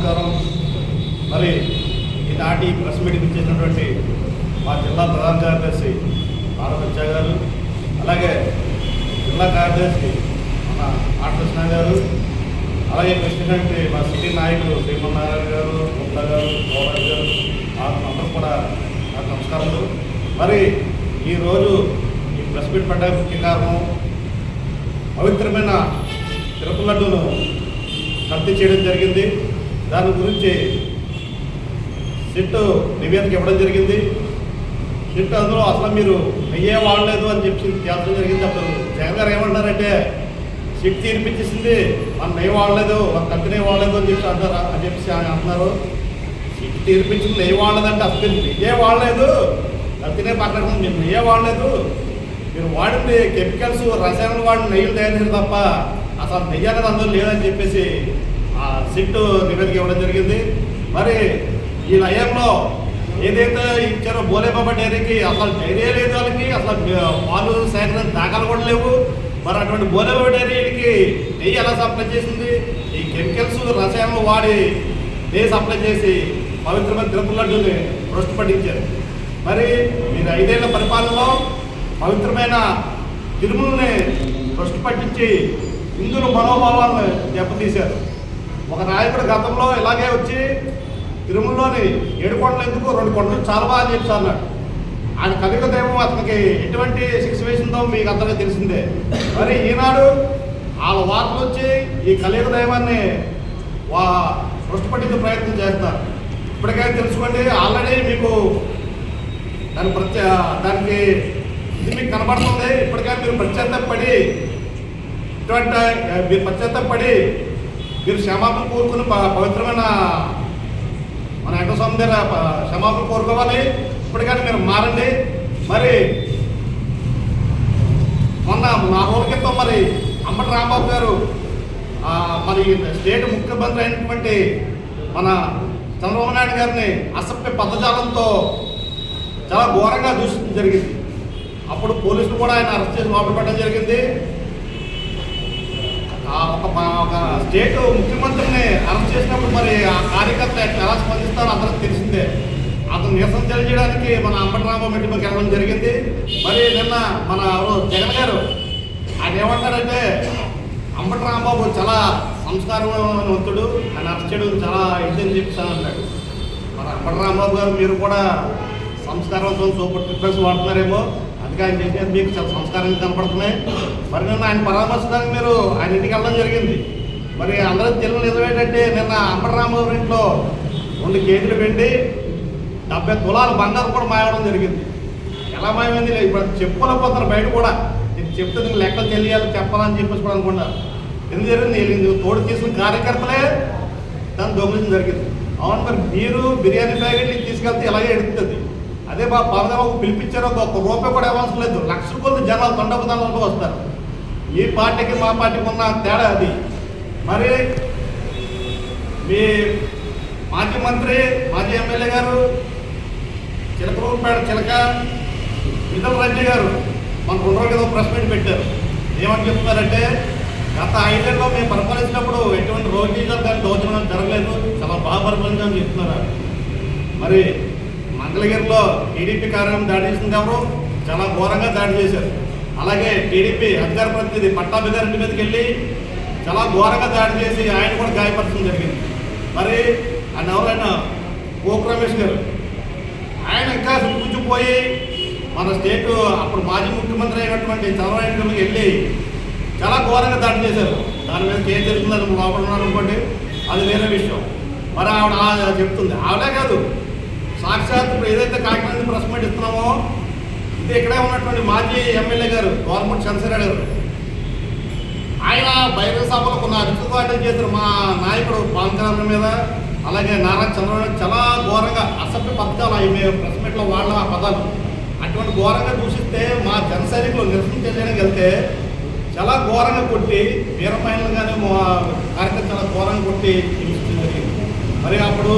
నమస్కారం. మరి ఈనాటి ప్రెస్ మీటింగ్ ఇచ్చేసినటువంటి మా జిల్లా ప్రధాన కార్యదర్శి ఆరపచ్చ గారు, అలాగే జిల్లా కార్యదర్శి మన ఆటకృష్ణ గారు, అలాగే ప్రెసిడెంట్ మా సిటీ నాయకులు శ్రీమన్నారాయణ గారు, గుప్తా గారు, గౌరవ్ గారు, అందరూ కూడా నాకు నమస్కారాలు. మరి ఈరోజు ఈ ప్రెస్ మీట్ పడ్డ ముఖ్య కారణం పవిత్రమైన తిరుపతి లడ్డూను కల్తీ చేయడం జరిగింది. దాని గురించి సిట్ నివేదిక ఇవ్వడం జరిగింది. సిట్ అందులో అసలు మీరు నెయ్యే వాడలేదు అని చెప్పి తేల్చడం జరిగింది. అప్పుడు జగన్ గారు ఏమంటారంటే సిట్ తీర్పిచ్చేసింది, మనం నెయ్యి వాడలేదు, మన కల్తీ నెయ్యి వాడలేదు అని చెప్పి అంటారా అని చెప్పి అంటున్నారు. సిట్ తీర్పించింది నెయ్యి వాడలేదంటే అసలు నెయ్యే వాడలేదు, కల్తీ నెయ్యి మాట్లాడుతుంది, మీరు నెయ్యే వాడలేదు, మీరు వాడింది కెమికల్స్ రసాయనాలు వాడిన నెయ్యిలు తయారు చేయాలి తప్ప అసలు నెయ్యి అనేది అందులో లేదని చెప్పేసి ఆ సిట్ నివేదిక ఇవ్వడం జరిగింది. మరి ఈ నయంలో ఏదైతే ఇచ్చారో బోలేబాబా డైరీకి అసలు డైరీ లేదు, వాళ్ళకి అసలు పాలు సేకరణ దాఖలు కూడా లేవు. మరి అటువంటి బోలేబాబా డైరీకి నెయ్యి ఎలా సప్లై చేసింది? ఈ కెమికల్స్ రసాయనాలు వాడి నెయ్యి సప్లై చేసి పవిత్రమైన తిరుపతి లడ్డూని భ్రష్టు పట్టించారు. మరి మీరు 5 ఏళ్ల పరిపాలనలో పవిత్రమైన తిరుమలని భ్రష్టు పట్టించి హిందువుల మనోభావాలను దెబ్బతీశారు. ఒక నాయకుడు గతంలో ఇలాగే వచ్చి తిరుమలలోని 7 కొండలు ఎందుకు 2 కొండలు చాలా బాగా చెప్పి అన్నాడు. ఆయన కలియుగ దైవం అతనికి ఎటువంటి శిక్ష వేసిందో మీకు అందరికీ తెలిసిందే. మరి ఈనాడు వాళ్ళ వార్తలు వచ్చి ఈ కలియుగ దైవాన్ని భ్రష్టు పట్టించే ప్రయత్నం చేస్తారు. ఇప్పటికైనా తెలుసుకోండి, ఆల్రెడీ మీకు దానికి ఇది మీకు కనబడుతుంది. ఇప్పటికైనా మీరు పశ్చాత్తాపడి మీరు క్షమాపణ కోరుకుని పవిత్రమైన మన వెంకటస్వామి దగ్గర క్షమాపణ కోరుకోవాలి. ఇప్పటికైనా మీరు మారండి. మరి మొన్న 4 రోజుల క్రితం మరి అంబటి రాంబాబు గారు మరి స్టేట్ ముఖ్యమంత్రి అయినటువంటి మన చంద్రబాబు నాయుడు గారిని అసభ్య పదజాలంతో చాలా ఘోరంగా దూషించడం జరిగింది. అప్పుడు పోలీసులు కూడా ఆయన అరెస్ట్ చేసి లోపల పెట్టడం జరిగింది. ఒక స్టేట్ ముఖ్యమంత్రిని అరెస్ట్ చేసినప్పుడు మరి ఆ కార్యకర్త ఎలా స్పందిస్తారో అందరికీ తెలిసిందే. అతను నిరసన తెలియజేయడానికి మన అంబటి రాంబాబు ఇంటి మీద వెళ్ళడం జరిగింది. మరి నిన్న మన జగన్ గారు ఆయన ఏమంటారంటే అంబటి రాంబాబు చాలా సంస్కారవంతుడు, ఆయన అరెస్ట్ చేయడం చాలా ఇది అని చెప్పి అన్నాడు. మరి అంబటి రాంబాబు గారు మీరు కూడా సంస్కారవంతం సూపర్ ట్రిప్స్ వాడుతున్నారేమో, అందుకే ఆయన చేసేది మీకు చాలా సంస్కారంగా కనపడుతున్నాయి. మరి నిన్న ఆయన పరామర్శించడానికి మీరు ఆయన ఇంటికి వెళ్ళడం జరిగింది. మరి అందరూ తెలియని నిజం ఏంటంటే నిన్న అంబటి రాంబాబు ఇంట్లో 2 కేజీలు వెండి 70 తులాలు బంగారం కూడా మాయవడం జరిగింది. ఎలా మాయమైంది ఇప్పుడు చెప్పుకోలేకపోతున్నారు బయట కూడా. ఇది చెప్తే నీకు లెక్కలు తెలియాలి చెప్పాలని చెప్పేసి కూడా అనుకున్నారు. ఎందుకు జరిగింది? తోడు తీసుకున్న కార్యకర్తలే దాన్ని దొంగిలించడం జరిగింది. అవును, మరి మీరు బిర్యానీ ప్యాకెట్లు తీసుకెళ్తే ఇలాగే ఎడుతుంది. అదే మా పవన్ పిలిపించారో 1 రూపాయి కూడా ఇవ్వాల్సిన లేదు. లక్షల కొద్ది జనాలు తండపుదానాలకు వస్తారు. ఈ పార్టీకి మా పార్టీకి ఉన్న తేడా అది. మరి మీ మాజీ మంత్రి మాజీ ఎమ్మెల్యే గారు చిలక విఠల్ రెడ్డి గారు మన 2 రోజుల క్రితం ప్రెస్ మీట్ పెట్టారు. ఏమని చెప్తున్నారంటే గత 5 ఏళ్ళలో మేము పరిపాలించినప్పుడు ఎటువంటి రోజులు కానీ దోచడం జరగలేదు, చాలా బాగా పరిపాలించామని చెప్తున్నారు. మరి మంగళగిరిలో టీడీపీ కార్యాలయం దాడి చేసింది ఎవరు? చాలా ఘోరంగా దాడి చేశారు. అలాగే టీడీపీ అధికార ప్రతినిధి పట్టాభి గారి ఇంటి మీదకి వెళ్ళి చాలా ఘోరంగా దాడి చేసి ఆయన కూడా గాయపరచడం జరిగింది. మరి ఆయన ఎవరైనా కోకు రమేష్ గారు ఆయన ఇంకా సుట్టుకుపోయి మన స్టేట్ అప్పుడు మాజీ ముఖ్యమంత్రి అయినటువంటి చంద్రబాబు నాయుడుకి వెళ్ళి చాలా ఘోరంగా దాడి చేశారు. దాని మీద కేసు జరుగుతుందని లోపల ఉన్నారు అనుకోండి, అది వేరే విషయం. మరి ఆవిడ చెప్తుంది. ఆవిడే కాదు, సాక్షాత్ ఇప్పుడు ఏదైతే కాకినాడ ప్రెస్ మీట్ ఇస్తున్నామో ఇది ఇక్కడే ఉన్నటువంటి మాజీ ఎమ్మెల్యే గారు గవర్నమెంట్ చంద్రశేఖర్ గారు ఆయన బహిరంగ సభలో కొన్ని అభివృద్ధి చేశారు. మా నాయకుడు పవన్ కళ్యాణ్ మీద అలాగే నారా చంద్రబాబు చాలా ఘోరంగా అసభ్య పథకాలు అవి ప్రెస్ మీట్లో వాళ్ళ ఆ పదాలు అటువంటి ఘోరంగా దూషిస్తే మా జన సైనికులు నిరసన చేయడానికి వెళ్తే చాలా ఘోరంగా కొట్టి వీర మహిళలు కానీ కార్యక్రమం చాలా ఘోరంగా కొట్టి హింసించడం జరిగింది. మరి అప్పుడు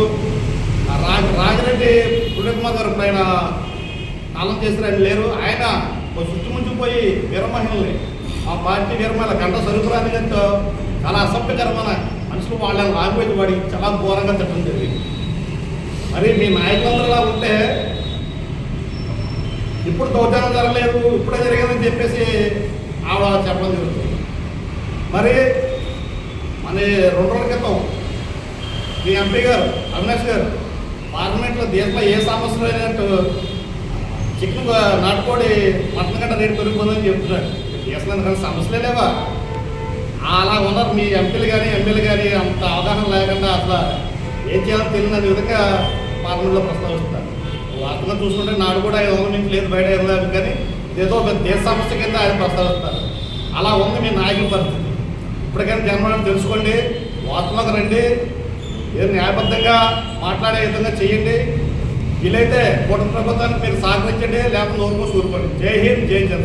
రాజిరెడ్డి పుణ్యకుమార్ గారు ఆయన కాలం చేసిన ఆయన లేరు. ఆయన చుట్టుముంచిపోయి వీర మహిళల్ని ఆ పార్టీ వీర మహిళ గంట సరుకురాని గారితో చాలా అసభ్యకరమైన మనుషులు అసలు వాళ్ళ లాంగ్వేజ్ వాడికి చాలా ఘోరంగా తిట్టడం జరిగింది. మరి మీ నాయకులందరిలా ఉంటే ఇప్పుడు దౌర్జన్యం జరగలేదు, ఇప్పుడే జరిగిందని చెప్పేసి ఆవిడ చెప్పడం జరుగుతుంది. మరి మన 2 రోజుల క్రితం మీ ఎంపీ గారు అవినాష్ గారు పార్లమెంట్లో దేశంలో ఏ సమస్యలు అయినట్టు చికెన్ నాటుకోడి మటన్ గంట రేటు పెరిగిపోతుందని చెప్తున్నాడు. దేశంలో కానీ సమస్యలే లేవా? అలా ఉన్నారు మీ ఎంపీలు కానీ ఎమ్మెల్యేలు కానీ అంత అవగాహన లేకుండా అసలు ఏం చేయాలో తెలియని విధంగా పార్లమెంట్లో ప్రస్తావిస్తున్నారు. వాస్తవంగా చూసుకుంటే నాడు కూడా 500 నుంచి లేదు, బయట 500 కానీ ఏదో దేశ సమస్య కింద ఆయన ప్రస్తావిస్తారు. అలా ఉంది మీ నాయకుల పరిస్థితి. ఇప్పటికైనా జన్మని తెలుసుకోండి, వాస్తవంగా రండి, ఏదో న్యాయబద్ధంగా మాట్లాడే విధంగా చేయండి. వీలైతే కూటమి ప్రభుత్వానికి మీరు సహకరించండి, లేకపోతే నోరు మూసి ఊరుకోండి. జై హింద్, జై జనసేన.